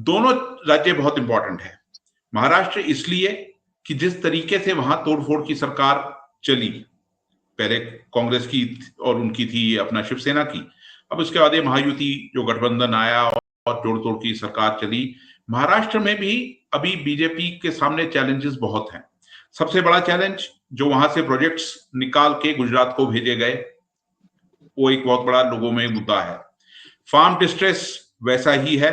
दोनों राज्य बहुत इंपॉर्टेंट है। महाराष्ट्र इसलिए कि जिस तरीके से वहां तोड़फोड़ की सरकार चली, पहले कांग्रेस की और उनकी थी अपना शिवसेना की, अब उसके बाद ये महायुति जो गठबंधन आया और जोड़ तोड़ की सरकार चली। महाराष्ट्र में भी अभी बीजेपी के सामने चैलेंजेस बहुत हैं। सबसे बड़ा चैलेंज जो वहां से प्रोजेक्ट्स निकाल के गुजरात को भेजे गए, वो एक बहुत बड़ा लोगों में मुद्दा है। फार्म डिस्ट्रेस वैसा ही है,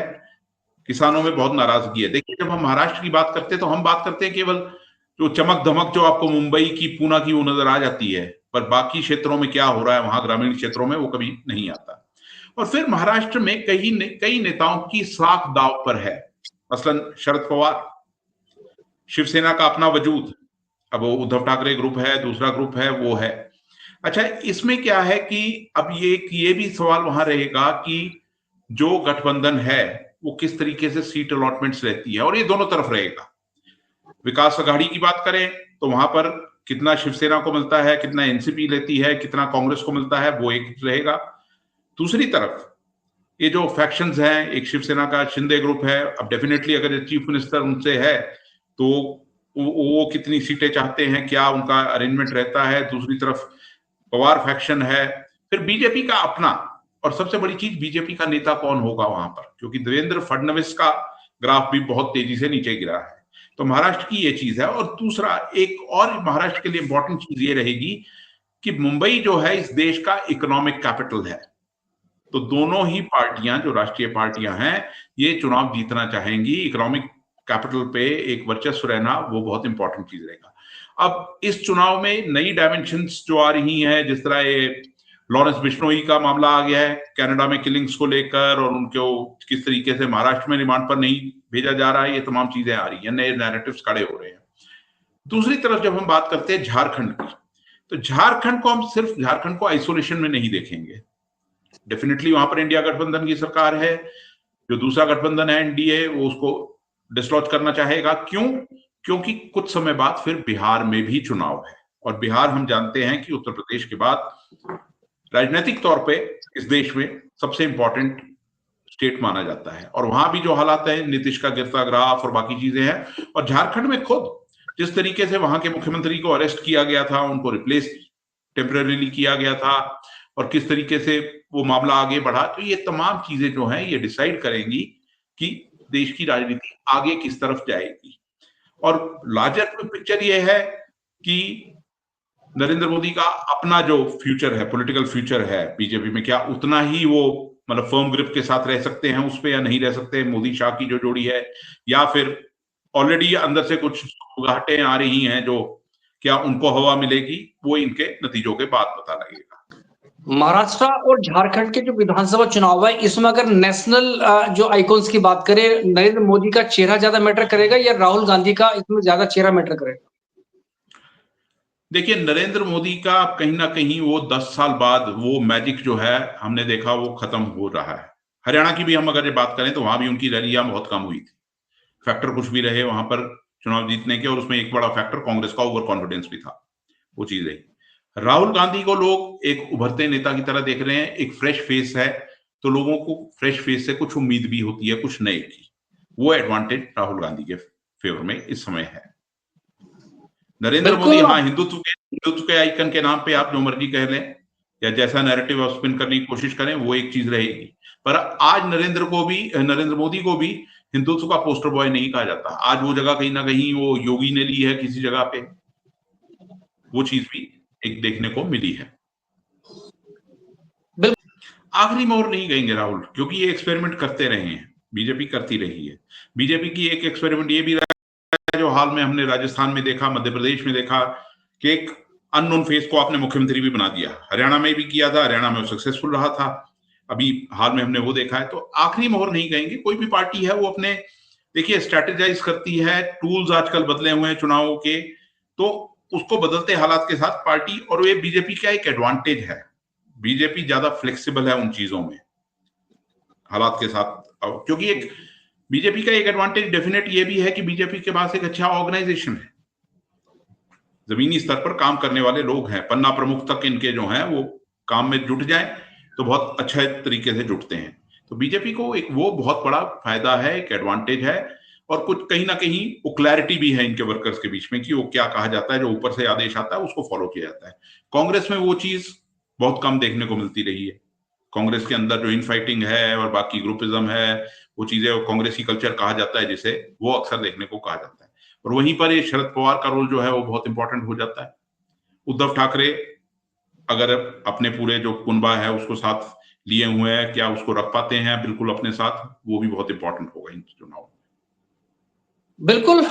किसानों में बहुत नाराजगी है। देखिए, जब हम महाराष्ट्र की बात करते हैं तो हम बात करते हैं केवल जो चमक धमक जो आपको मुंबई की, पूना की वो नजर आ जाती है, पर बाकी क्षेत्रों में क्या हो रहा है वहां ग्रामीण क्षेत्रों में वो कभी नहीं आता। और फिर महाराष्ट्र में कई नेताओं की साख दाव पर है। मसलन शरद पवार, शिवसेना का अपना वजूद, अब वो उद्धव ठाकरे ग्रुप है, दूसरा ग्रुप है, वो है। अच्छा, इसमें क्या है कि अब ये भी सवाल वहां रहेगा कि जो गठबंधन है वो किस तरीके से सीट अलॉटमेंट्स रहती है, और ये दोनों तरफ रहेगा। विकास अघाड़ी की बात करें तो वहां पर कितना शिवसेना को मिलता है, कितना एनसीपी लेती है, कितना कांग्रेस को मिलता है, वो एक रहेगा। दूसरी तरफ ये जो फैक्शंस हैं, एक शिवसेना का शिंदे ग्रुप है, अब डेफिनेटली अगर चीफ मिनिस्टर उनसे है तो वो कितनी सीटें चाहते हैं, क्या उनका अरेंजमेंट रहता है। दूसरी तरफ पवार फैक्शन है, फिर बीजेपी का अपना, और सबसे बड़ी चीज बीजेपी का नेता कौन होगा वहां पर, क्योंकि देवेंद्र फडणवीस का ग्राफ भी बहुत तेजी से नीचे गिरा है। तो महाराष्ट्र की ये चीज है। और दूसरा एक और महाराष्ट्र के लिए इंपॉर्टेंट चीज ये रहेगी कि मुंबई जो है इस देश का इकोनॉमिक कैपिटल है। तो दोनों ही पार्टियां, जो राष्ट्रीय पार्टियां हैं, ये चुनाव जीतना चाहेंगी। इकोनॉमिक कैपिटल पे एक वर्चस्व रहना वो बहुत इंपॉर्टेंट चीज रहेगा। अब इस चुनाव में नई डायमेंशंस जो आ रही हैं, जिस तरह ये लॉरेंस बिश्नोई का मामला आ गया है कनाडा में किलिंग्स को लेकर, और उनको किस तरीके से महाराष्ट्र में रिमांड पर नहीं भेजा जा रहा है, ये तमाम चीजें आ रही हैं, नए नैरेटिव्स खड़े हो रहे हैं। दूसरी तरफ जब हम बात करते हैं झारखंड की, तो झारखंड को हम सिर्फ झारखंड को आइसोलेशन में नहीं देखेंगे। डेफिनेटली वहां पर इंडिया गठबंधन की सरकार है, जो दूसरा गठबंधन है एनडीए, वो उसको डिसलॉज करना चाहेगा। क्यों? क्योंकि कुछ समय बाद फिर बिहार में भी चुनाव है, और बिहार हम जानते हैं कि उत्तर प्रदेश के बाद राजनीतिक तौर पे इस देश में सबसे इंपॉर्टेंट स्टेट माना जाता है। और वहां भी जो हालात है, नीतीश का गिरता ग्राफ और बाकी चीजें हैं, और झारखंड में खुद जिस तरीके से वहां के मुख्यमंत्री को अरेस्ट किया गया था, उनको रिप्लेस टेम्परेरीली किया गया था, और किस तरीके से वो मामला आगे बढ़ा, तो ये तमाम चीजें जो हैं ये डिसाइड करेंगी कि देश की राजनीति आगे किस तरफ जाएगी। और लार्जर पिक्चर ये है कि नरेंद्र मोदी का अपना जो फ्यूचर है, पॉलिटिकल फ्यूचर है बीजेपी में, क्या उतना ही वो मतलब फर्म ग्रिप के साथ रह सकते हैं उस पे या नहीं रह सकते, मोदी शाह की जो जोड़ी है, या फिर ऑलरेडी अंदर से कुछ घाटें आ रही हैं जो क्या उनको हवा मिलेगी, वो इनके नतीजों के बाद पता लगेगा। महाराष्ट्र और झारखंड के जो विधानसभा चुनाव है, इसमें अगर नेशनल जो आइकॉन्स की बात करें, नरेंद्र मोदी का चेहरा ज्यादा मैटर करेगा या राहुल गांधी का इसमें ज्यादा चेहरा मैटर करेगा? देखिए, नरेंद्र मोदी का कहीं ना कहीं वो 10 साल बाद वो मैजिक जो है हमने देखा वो खत्म हो रहा है। हरियाणा की भी हम अगर ये बात करें तो वहां भी उनकी रैलियां बहुत कम हुई थी, फैक्टर कुछ भी रहे वहां पर चुनाव जीतने के, और उसमें एक बड़ा फैक्टर कांग्रेस का ओवर कॉन्फिडेंस भी था, वो चीज रही। राहुल गांधी को लोग एक उभरते नेता की तरह देख रहे हैं, एक फ्रेश फेस है, तो लोगों को फ्रेश फेस से कुछ उम्मीद भी होती है कुछ नए की। वो एडवांटेज राहुल गांधी के फेवर में इस समय है। नरेंद्र मोदी, हाँ, हिंदुत्व के आइकन के नाम पे आप जो मर्जी कह लें या जैसा नैरेटिव आप स्पिन करने की कोशिश करें, वो एक चीज रहेगी। पर आज नरेंद्र मोदी को भी हिंदुत्व का पोस्टर बॉय नहीं कहा जाता। आज वो जगह कहीं ना कहीं वो योगी ने ली है किसी जगह पे, वो चीज भी एक देखने को मिली है। आखिरी मोड़ नहीं गएंगे राहुल, क्योंकि ये एक्सपेरिमेंट करते रहे हैं, बीजेपी करती रही है। बीजेपी की एक एक्सपेरिमेंट ये भी रहा जो हाल में हमने राजस्थान में देखा, मध्य प्रदेश में देखा, कि एक अननोन फेस को आपने मुख्यमंत्री भी बना दिया। हरियाणा में भी किया था, हरियाणा में वो सक्सेसफुल रहा था, अभी हाल में हमने वो देखा है। तो आखिरी मोहर नहीं कहेंगे। कोई भी पार्टी है वो अपने, देखिए, स्ट्रेटेजाइज करती है, टूल्स आजकल बदले हुए हैं चुनावों के, तो उसको बदलते हालात के साथ पार्टी, और ये बीजेपी का एक एडवांटेज है, बीजेपी ज्यादा फ्लेक्सिबल है उन चीजों में हालात के साथ। क्योंकि एक बीजेपी का एक एडवांटेज डेफिनेट ये भी है कि बीजेपी के पास एक अच्छा ऑर्गेनाइजेशन है, जमीनी स्तर पर काम करने वाले लोग हैं, पन्ना प्रमुख तक इनके जो हैं वो काम में जुट जाएं तो बहुत अच्छे तरीके से जुटते हैं। तो बीजेपी को एक वो बहुत बड़ा फायदा है, एक एडवांटेज है, और कुछ कहीं ना कहीं वो क्लैरिटी भी है इनके वर्कर्स के बीच में कि वो क्या कहा जाता है, जो ऊपर से आदेश आता है उसको फॉलो किया जाता है। कांग्रेस में वो चीज बहुत कम देखने को मिलती रही है। कांग्रेस के अंदर जो इनफाइटिंग है और बाकी ग्रुपिज्म है, वो चीजें, कांग्रेसी कल्चर कहा जाता है जिसे, वो अक्सर देखने को कहा जाता है। और वहीं पर ये शरद पवार का रोल जो है वो बहुत इंपॉर्टेंट हो जाता है। उद्धव ठाकरे अगर अपने पूरे जो कुनबा है उसको साथ लिए हुए हैं, क्या उसको रख पाते हैं बिल्कुल अपने साथ, वो भी बहुत इंपॉर्टेंट होगा इन चुनाव में। बिल्कुल।